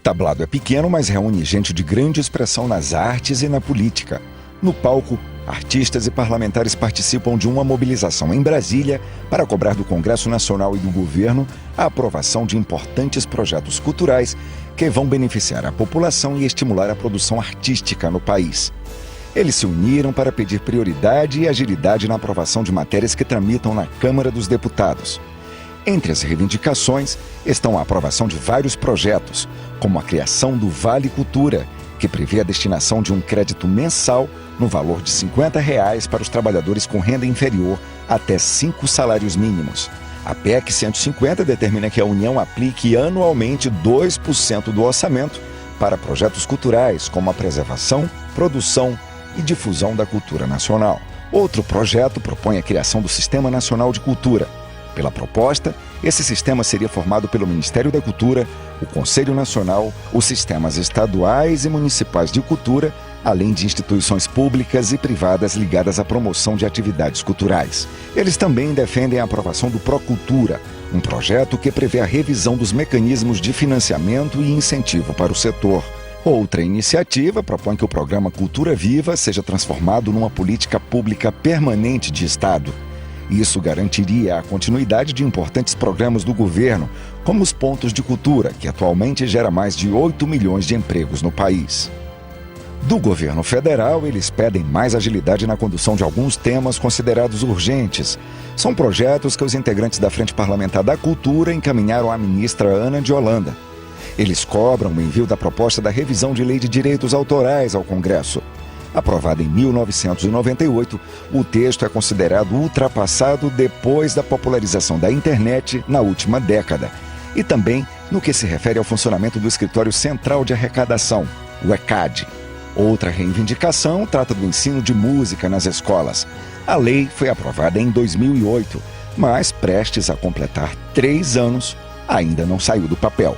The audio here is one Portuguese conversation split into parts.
tablado é pequeno, mas reúne gente de grande expressão nas artes e na política. No palco, artistas e parlamentares participam de uma mobilização em Brasília para cobrar do Congresso Nacional e do governo a aprovação de importantes projetos culturais que vão beneficiar a população e estimular a produção artística no país. Eles se uniram para pedir prioridade e agilidade na aprovação de matérias que tramitam na Câmara dos Deputados. Entre as reivindicações estão a aprovação de vários projetos, como a criação do Vale Cultura, que prevê a destinação de um crédito mensal no valor de R$50 para os trabalhadores com renda inferior até 5 salários mínimos. A PEC 150 determina que a União aplique anualmente 2% do orçamento para projetos culturais, como a preservação, produção e difusão da cultura nacional. Outro projeto propõe a criação do Sistema Nacional de Cultura. Pela proposta, esse sistema seria formado pelo Ministério da Cultura, o Conselho Nacional, os sistemas estaduais e municipais de cultura, além de instituições públicas e privadas ligadas à promoção de atividades culturais. Eles também defendem a aprovação do Procultura, um projeto que prevê a revisão dos mecanismos de financiamento e incentivo para o setor. Outra iniciativa propõe que o programa Cultura Viva seja transformado numa política pública permanente de Estado. Isso garantiria a continuidade de importantes programas do governo, como os pontos de cultura, que atualmente gera mais de 8 milhões de empregos no país. Do governo federal, eles pedem mais agilidade na condução de alguns temas considerados urgentes. São projetos que os integrantes da Frente Parlamentar da Cultura encaminharam à ministra Ana de Holanda. Eles cobram o envio da proposta da revisão de lei de direitos autorais ao Congresso. Aprovado em 1998, o texto é considerado ultrapassado depois da popularização da internet na última década. E também no que se refere ao funcionamento do Escritório Central de Arrecadação, o ECAD. Outra reivindicação trata do ensino de música nas escolas. A lei foi aprovada em 2008, mas prestes a completar 3 anos, ainda não saiu do papel.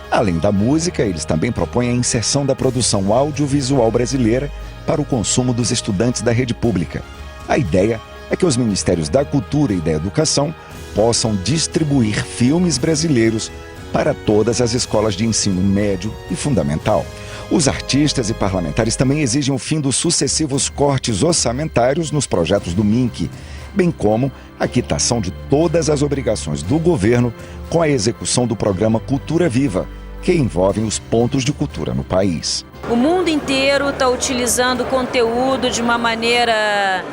Além da música, eles também propõem a inserção da produção audiovisual brasileira para o consumo dos estudantes da rede pública. A ideia é que os Ministérios da Cultura e da Educação possam distribuir filmes brasileiros para todas as escolas de ensino médio e fundamental. Os artistas e parlamentares também exigem o fim dos sucessivos cortes orçamentários nos projetos do MINC, bem como a quitação de todas as obrigações do governo com a execução do programa Cultura Viva, que envolvem os pontos de cultura no país. O mundo inteiro está utilizando o conteúdo de uma maneira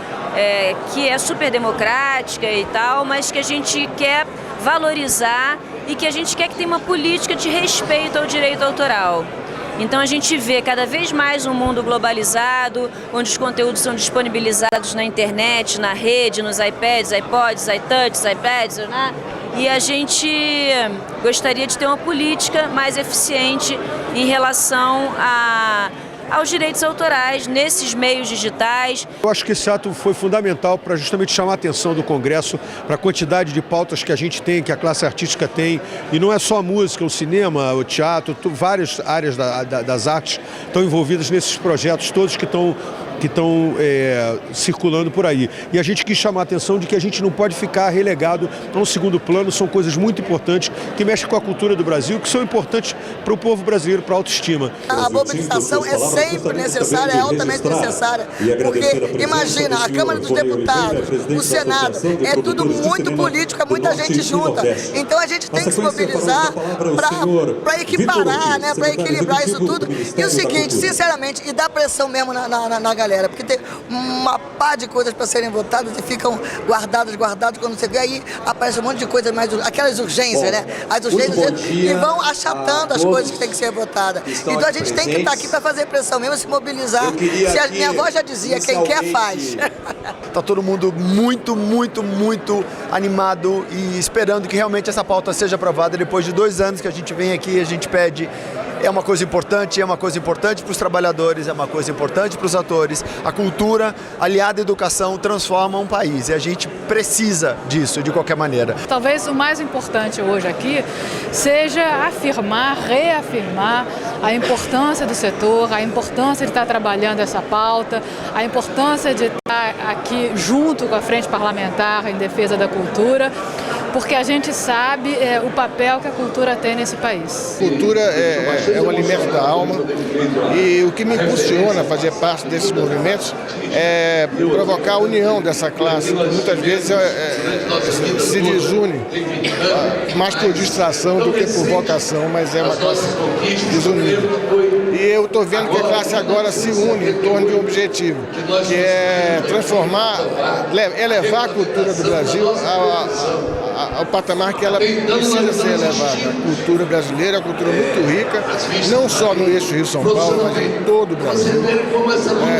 que é super democrática e tal, mas que a gente quer valorizar e que a gente quer que tenha uma política de respeito ao direito autoral. Então a gente vê cada vez mais um mundo globalizado, onde os conteúdos são disponibilizados na internet, na rede, nos iPads, iPods, iTouches, iPads, né? E a gente gostaria de ter uma política mais eficiente em relação aos direitos autorais nesses meios digitais. Eu acho que esse ato foi fundamental para justamente chamar a atenção do Congresso para a quantidade de pautas que a gente tem, que a classe artística tem. E não é só a música, o cinema, o teatro, várias áreas das artes estão envolvidas nesses projetos todos que estão circulando por aí. E a gente quis chamar a atenção de que a gente não pode ficar relegado a um segundo plano. São coisas muito importantes que mexem com a cultura do Brasil, que são importantes para o povo brasileiro, para a autoestima. A mobilização é sempre necessária, é altamente necessária, porque imagina, a Câmara dos Deputados, o Senado, é tudo muito político, é muita gente junta. Então a gente tem que se mobilizar para equiparar, né, para equilibrar isso tudo. E o seguinte, sinceramente, e dá pressão mesmo na galera, porque tem uma pá de coisas para serem votadas e ficam guardadas, quando você vê aí aparece um monte de coisas, mais aquelas urgências, né? As urgências e vão achatando as coisas que tem que ser votadas. Então a gente tem que estar aqui para fazer pressão mesmo, se mobilizar. Minha avó já dizia, quem quer faz. Está todo mundo muito animado e esperando que realmente essa pauta seja aprovada. Depois de 2 anos que a gente vem aqui, a gente pede. É uma coisa importante para os trabalhadores, é uma coisa importante para os atores. A cultura, aliada à educação, transforma um país e a gente precisa disso de qualquer maneira. Talvez o mais importante hoje aqui seja reafirmar a importância do setor, a importância de estar trabalhando essa pauta, a importância de estar aqui junto com a Frente Parlamentar em defesa da cultura, porque a gente sabe o papel que a cultura tem nesse país. Cultura é o alimento da alma e o que me impulsiona a fazer parte desses movimentos é provocar a união dessa classe, que muitas vezes se desune, mais por distração do que por vocação, mas é uma classe desunida. E eu estou vendo que a classe agora se une em torno de um objetivo, que é transformar, elevar a cultura do Brasil ao patamar que ela precisa ser elevada. A cultura brasileira é uma cultura muito rica, não só no eixo Rio-São Paulo, mas em todo o Brasil.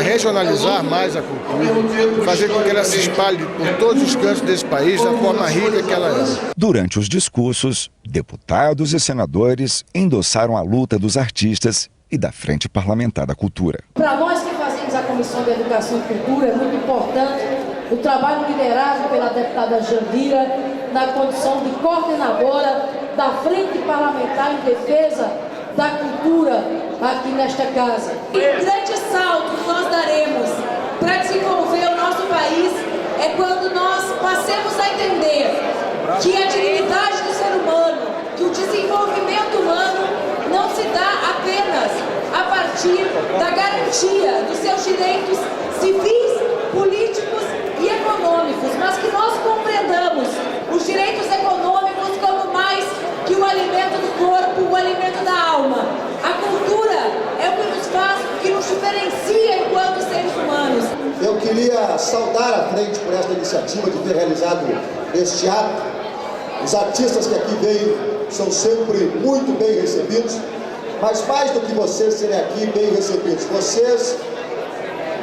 Regionalizar mais a cultura, fazer com que ela se espalhe por todos os cantos desse país da forma rica que ela é. Durante os discursos, deputados e senadores endossaram a luta dos artistas e da Frente Parlamentar da Cultura. Para nós que fazemos a Comissão de Educação e Cultura, é muito importante o trabalho liderado pela deputada Jandira na condição de coordenadora da Frente Parlamentar em Defesa da Cultura aqui nesta casa. O grande salto que nós daremos para desenvolver o nosso país é quando nós passemos a entender que a dignidade do ser humano, que o desenvolvimento humano não se dá apenas a partir da garantia dos seus direitos civis, políticos e econômicos, mas que nós compreendamos os direitos econômicos como mais que o alimento do corpo, o alimento da alma. A cultura é o que nos faz, que nos diferencia enquanto seres humanos. Eu queria saudar a frente por esta iniciativa de ter realizado este ato. Os artistas que aqui vêm são sempre muito bem recebidos, mas mais do que vocês serem aqui bem recebidos, vocês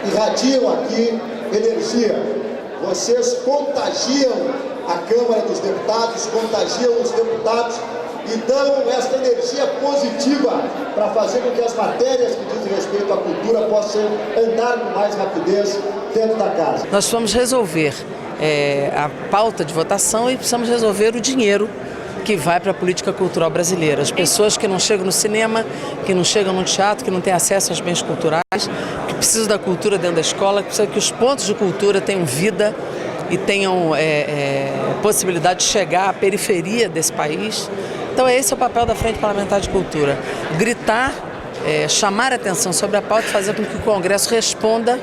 irradiam aqui energia, vocês contagiam a Câmara dos Deputados, contagiam os deputados e dão esta energia positiva para fazer com que as matérias que dizem respeito à cultura possam andar com mais rapidez dentro da casa. Nós precisamos resolver a pauta de votação e precisamos resolver o dinheiro que vai para a política cultural brasileira. As pessoas que não chegam no cinema, que não chegam no teatro, que não têm acesso aos bens culturais, que precisam da cultura dentro da escola, que precisam que os pontos de cultura tenham vida e tenham possibilidade de chegar à periferia desse país. Então esse é o papel da Frente Parlamentar de Cultura. Gritar, chamar a atenção sobre a pauta e fazer com que o Congresso responda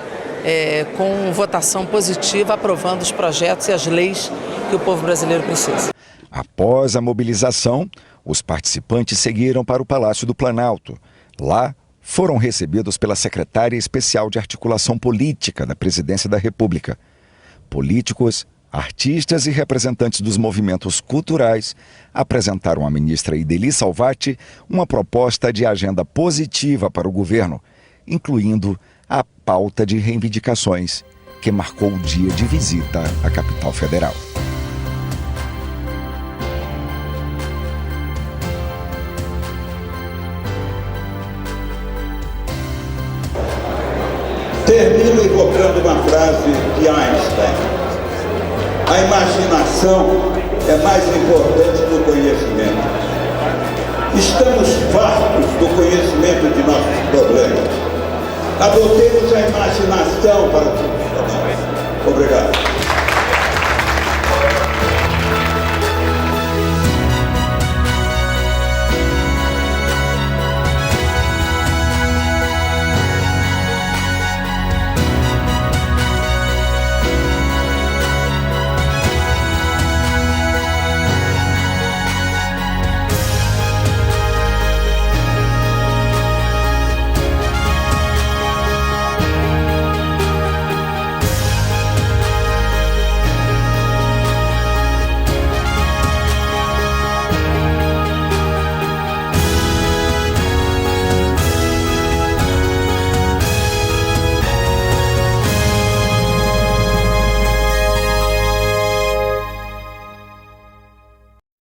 com votação positiva, aprovando os projetos e as leis que o povo brasileiro precisa. Após a mobilização, os participantes seguiram para o Palácio do Planalto. Lá, foram recebidos pela secretária especial de articulação política da Presidência da República. Políticos, artistas e representantes dos movimentos culturais apresentaram à ministra Idely Salvati uma proposta de agenda positiva para o governo, incluindo a pauta de reivindicações, que marcou o dia de visita à capital federal. Termino evocando uma frase de Einstein: a imaginação é mais importante que o conhecimento. Estamos fartos do conhecimento de nossos problemas. Adotemos a imaginação para solucioná-los. Obrigado.